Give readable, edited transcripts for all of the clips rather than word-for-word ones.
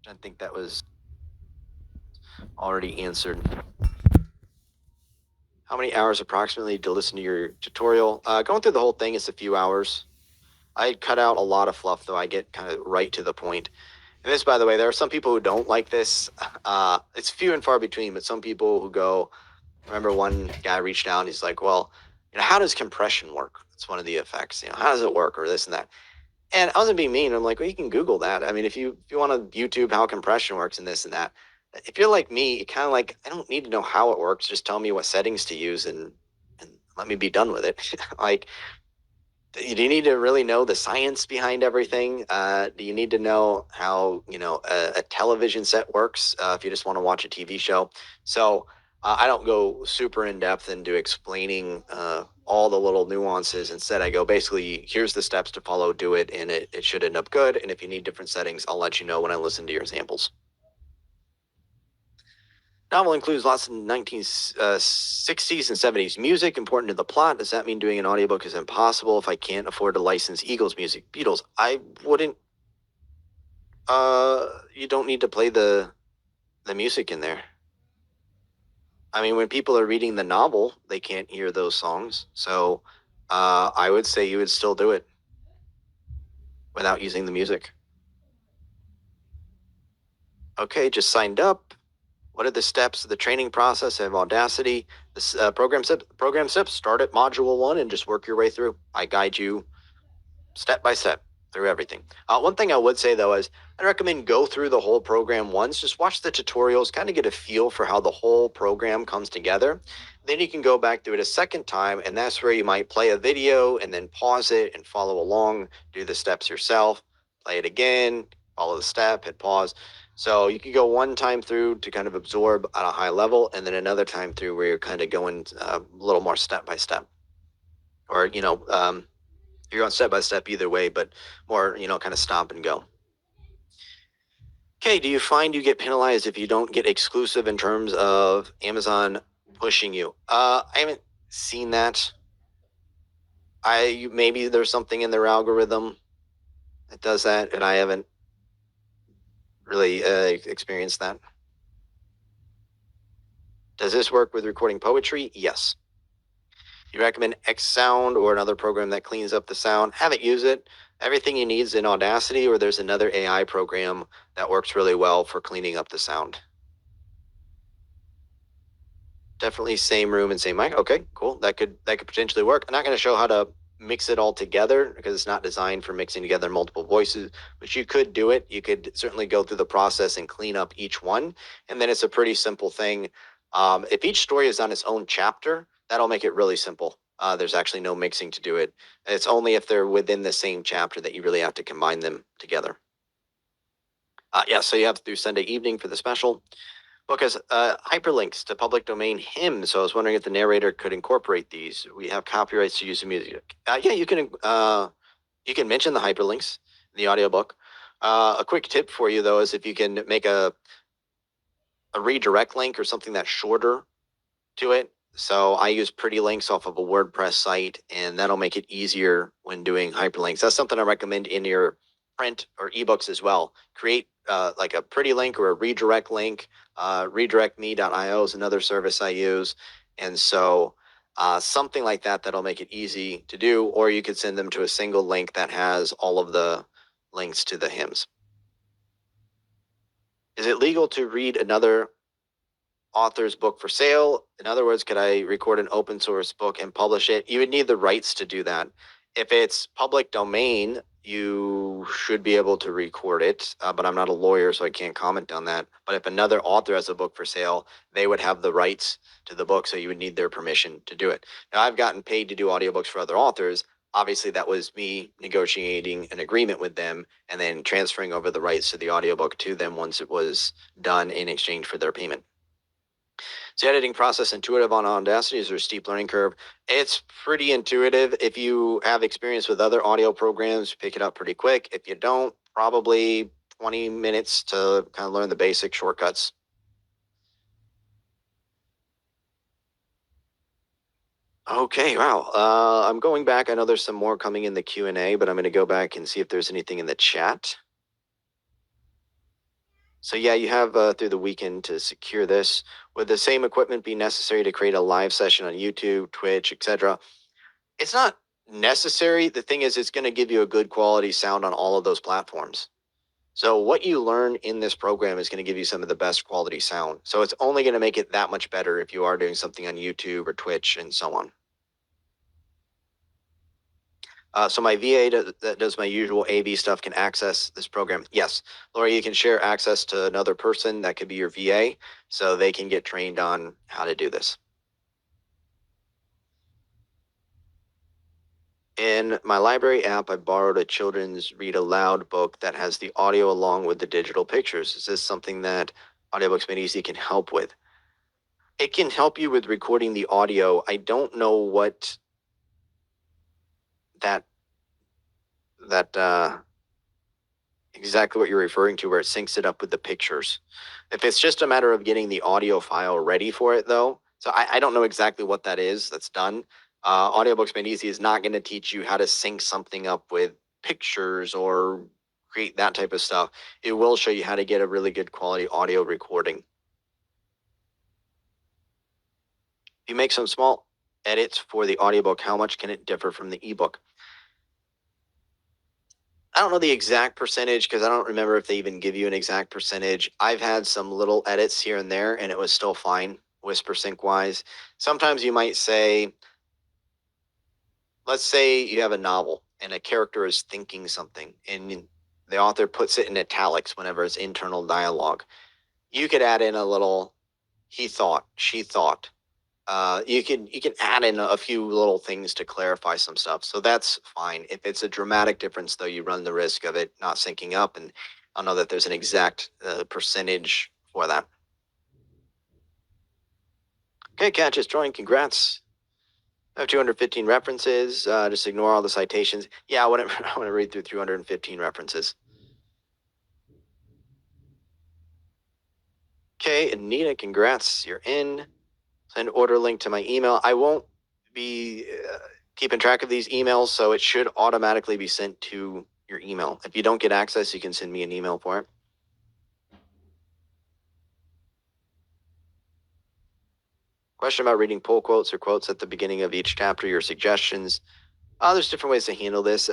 I think that was already answered. How many hours approximately to listen to your tutorial? Going through the whole thing is a few hours. I cut out a lot of fluff, though. I get kind of right to the point. And this, by the way, there are some people who don't like this. It's few and far between, but some people who go, remember one guy reached out and he's like, well, how does compression work? It's one of the effects. How does it work, or this and that? And I wasn't being mean. I'm like, well, you can Google that. I mean, if you want to YouTube how compression works and this and that, if you're like me, you kind of like, I don't need to know how it works. Just tell me what settings to use and let me be done with it. Like, do you need to really know the science behind everything? Do you need to know how a television set works if you just want to watch a TV show? So I don't go super in depth into explaining all the little nuances. Instead, I go basically, here's the steps to follow, do it, and it should end up good. And if you need different settings, I'll let you know when I listen to your examples. Novel includes lots of 1960s and 70s music important to the plot. Does that mean doing an audiobook is impossible if I can't afford to license Eagles music? Beatles, I wouldn't. You don't need to play the music in there. I mean, when people are reading the novel, they can't hear those songs. So I would say you would still do it without using the music. Okay, just signed up. What are the steps of the training process of Audacity? This program steps. Start at module 1 and just work your way through. I guide you step by step through everything. One thing I would say though is I recommend go through the whole program once. Just watch the tutorials, kind of get a feel for how the whole program comes together. Then you can go back through it a second time, and that's where you might play a video and then pause it and follow along, do the steps yourself, play it again, follow the step, hit pause. So you can go one time through to kind of absorb at a high level, and then another time through where you're kind of going a little more step by step, or you're going step by step either way, but more kind of stop and go. Okay, do you find you get penalized if you don't get exclusive in terms of Amazon pushing you? I haven't seen that. Maybe there's something in their algorithm that does that, and I haven't really experienced that. Does this work with recording poetry? Yes. You recommend Xsound or another program that cleans up the sound? Haven't used it. Everything you need is in Audacity, or there's another AI program that works really well for cleaning up the sound. Definitely same room and same mic. Okay, cool. That could potentially work. I'm not going to show how to mix it all together because it's not designed for mixing together multiple voices, but you could do it. You could certainly go through the process and clean up each one, and then it's a pretty simple thing. If each story is on its own chapter, that'll make it really simple. There's actually no mixing to do it. It's only if they're within the same chapter that you really have to combine them together. Yeah, so you have to do Sunday evening for the special. Book has hyperlinks to public domain hymns, so I was wondering if the narrator could incorporate these. We have copyrights to use the music. Yeah, you can mention the hyperlinks in the audiobook. A quick tip for you though is if you can make a redirect link or something that's shorter to it. So I use Pretty Links off of a WordPress site, and that'll make it easier when doing hyperlinks. That's something I recommend in your print or ebooks as well. Create like a Pretty Link or a redirect link. RedirectMe.io is another service I use. And so something like that, that'll make it easy to do, or you could send them to a single link that has all of the links to the hymns. Is it legal to read another author's book for sale? In other words, could I record an open source book and publish it? You would need the rights to do that. If it's public domain, you should be able to record it, but I'm not a lawyer, so I can't comment on that. But if another author has a book for sale, they would have the rights to the book, so you would need their permission to do it. Now, I've gotten paid to do audiobooks for other authors. Obviously, that was me negotiating an agreement with them and then transferring over the rights to the audiobook to them once it was done in exchange for their payment. Is the editing process intuitive on Audacity? Is there a steep learning curve? It's pretty intuitive. If you have experience with other audio programs, pick it up pretty quick. If you don't, probably 20 minutes to kind of learn the basic shortcuts. Okay, wow. I'm going back. I know there's some more coming in the Q&A, but I'm going to go back and see if there's anything in the chat. So yeah, you have through the weekend to secure this. Would the same equipment be necessary to create a live session on YouTube, Twitch, etc.? It's not necessary. The thing is, it's going to give you a good quality sound on all of those platforms. So what you learn in this program is going to give you some of the best quality sound. So it's only going to make it that much better if you are doing something on YouTube or Twitch and so on. So my VA that does my usual AV stuff can access this program. Yes, Laura, you can share access to another person that could be your VA, so they can get trained on how to do this. In my library app, I borrowed a children's read aloud book that has the audio along with the digital pictures. Is this something that Audiobooks Made Easy can help with? It can help you with recording the audio. I don't know what that exactly what you're referring to, where it syncs it up with the pictures. If it's just a matter of getting the audio file ready for it, though, so I don't know exactly what that is that's done. Audiobooks Made Easy is not going to teach you how to sync something up with pictures or create that type of stuff. It will show you how to get a really good quality audio recording. If you make some small edits for the audiobook, how much can it differ from the ebook? I don't know the exact percentage because I don't remember if they even give you an exact percentage. I've had some little edits here and there, and it was still fine, WhisperSync wise. Sometimes you might say, let's say you have a novel and a character is thinking something, and the author puts it in italics whenever it's internal dialogue. You could add in a little he thought, she thought. You can add in a few little things to clarify some stuff, so that's fine. If it's a dramatic difference, though, you run the risk of it not syncing up, and I don't know that there's an exact percentage for that. Okay, Catch is joined. Congrats. I have 215 references. Just ignore all the citations. Yeah, I want to read through 215 references. Okay, Anita, congrats. You're in. Send order link to my email. I won't be keeping track of these emails, so it should automatically be sent to your email. If you don't get access, you can send me an email for it. Question about reading pull quotes or quotes at the beginning of each chapter, your suggestions. There's different ways to handle this.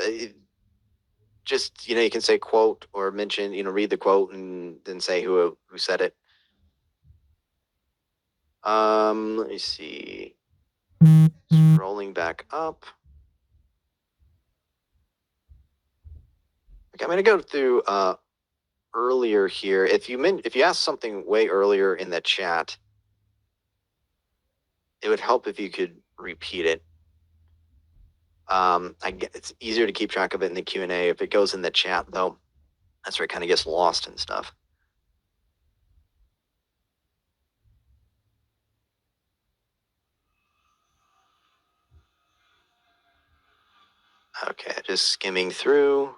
Just, you can say quote or mention, read the quote and then say who said it. Let me see. Scrolling back up. Okay, I'm going to go through earlier here. If you asked something way earlier in the chat, it would help if you could repeat it. It's easier to keep track of it in the Q&A. If it goes in the chat, though, that's where it kind of gets lost and stuff. Okay, just skimming through.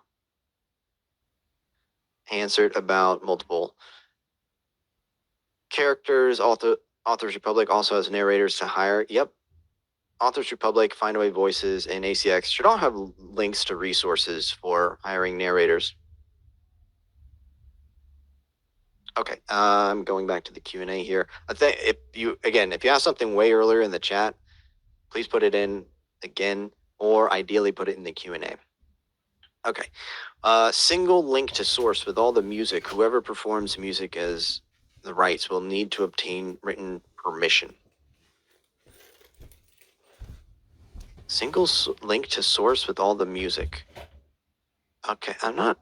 Answered about multiple characters. Authors Republic also has narrators to hire. Yep. Authors Republic, Findaway Voices, and ACX should all have links to resources for hiring narrators. Okay, I'm going back to the Q&A here. I think if you ask something way earlier in the chat, please put it in again, or ideally put it in the Q&A. Okay, single link to source with all the music. Whoever performs music as the rights will need to obtain written permission. Single link to source with all the music. Okay, I'm not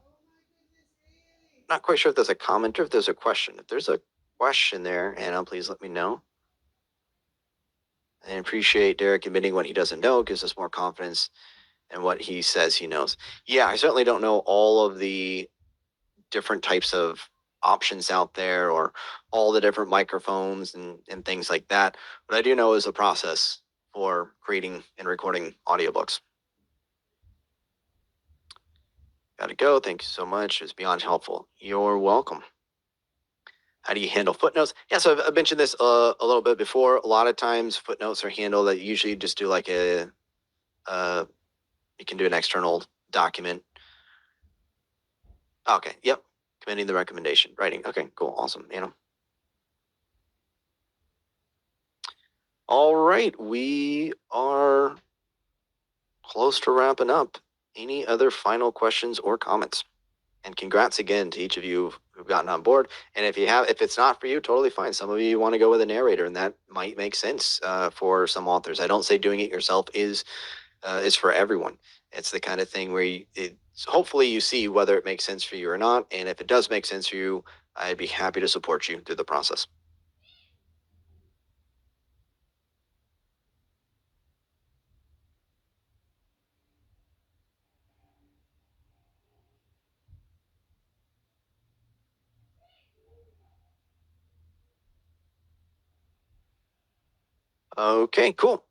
quite sure if there's a comment or if there's a question. If there's a question there, Anna, please let me know. I appreciate Derek admitting what he doesn't know, gives us more confidence in what he says he knows. Yeah, I certainly don't know all of the different types of options out there or all the different microphones and things like that. What I do know is the process for creating and recording audiobooks. Gotta go. Thank you so much. It's beyond helpful. You're welcome. How do you handle footnotes? Yeah, so I've mentioned this a little bit before. A lot of times footnotes are handled that usually just do like you can do an external document. Okay, yep. Commending the recommendation. Writing. Okay, cool. Awesome. All right. We are close to wrapping up. Any other final questions or comments? And congrats again to each of you who've gotten on board. And if it's not for you, totally fine. Some of you want to go with a narrator, and that might make sense for some authors. I don't say doing it yourself is for everyone. It's the kind of thing where hopefully you see whether it makes sense for you or not. And if it does make sense for you, I'd be happy to support you through the process. Okay, cool.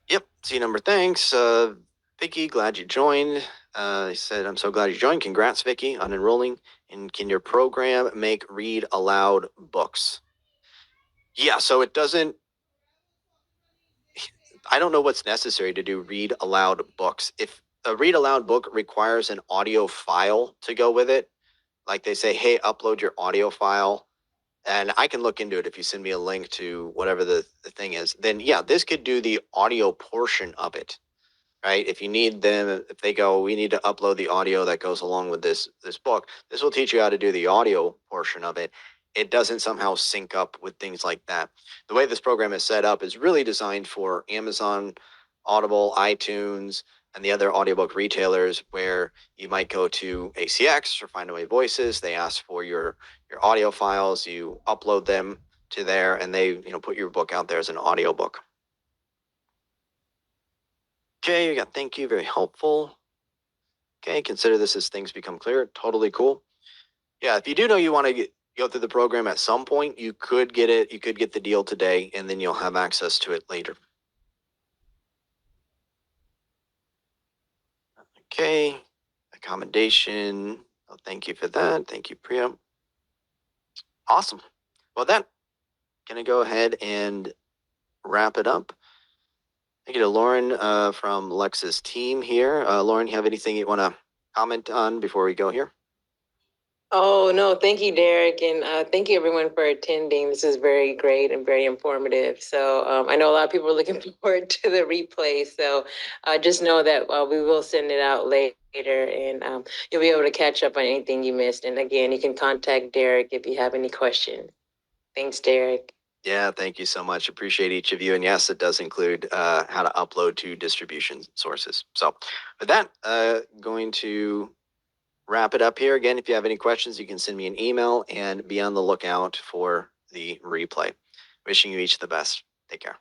Yep. C number. Thanks. Vicky, glad you joined. He said, I'm so glad you joined. Congrats, Vicky, on enrolling. And can your program make read aloud books? Yeah, so it doesn't, I don't know what's necessary to do read aloud books. If a read aloud book requires an audio file to go with it, like they say, hey, upload your audio file, and I can look into it if you send me a link to whatever the thing is, then yeah, this could do the audio portion of it. Right? If you need them, if they go, we need to upload the audio that goes along with this book. This will teach you how to do the audio portion of it. It doesn't somehow sync up with things like that. The way this program is set up is really designed for Amazon, Audible, iTunes, and the other audiobook retailers where you might go to ACX or Findaway Voices. They ask for your audio files, you upload them to there, and they put your book out there as an audiobook. Okay, you got thank you, very helpful. Okay, consider this as things become clear. Totally cool. Yeah, if you do know you want to go through the program at some point, you could get it. You could get the deal today, and then you'll have access to it later. Okay, accommodation. Oh, thank you for that. Thank you, Priya. Awesome. Well, then, gonna go ahead and wrap it up. Thank you to Lauren from Lex's team here. Lauren, you have anything you want to comment on before we go here? Oh, no, thank you, Derek. And thank you, everyone, for attending. This is very great and very informative. So I know a lot of people are looking forward to the replay. So just know that we will send it out later and you'll be able to catch up on anything you missed. And again, you can contact Derek if you have any questions. Thanks, Derek. Yeah, thank you so much. Appreciate each of you. And yes, it does include how to upload to distribution sources. So with that, going to wrap it up here. Again, if you have any questions, you can send me an email and be on the lookout for the replay. Wishing you each the best. Take care.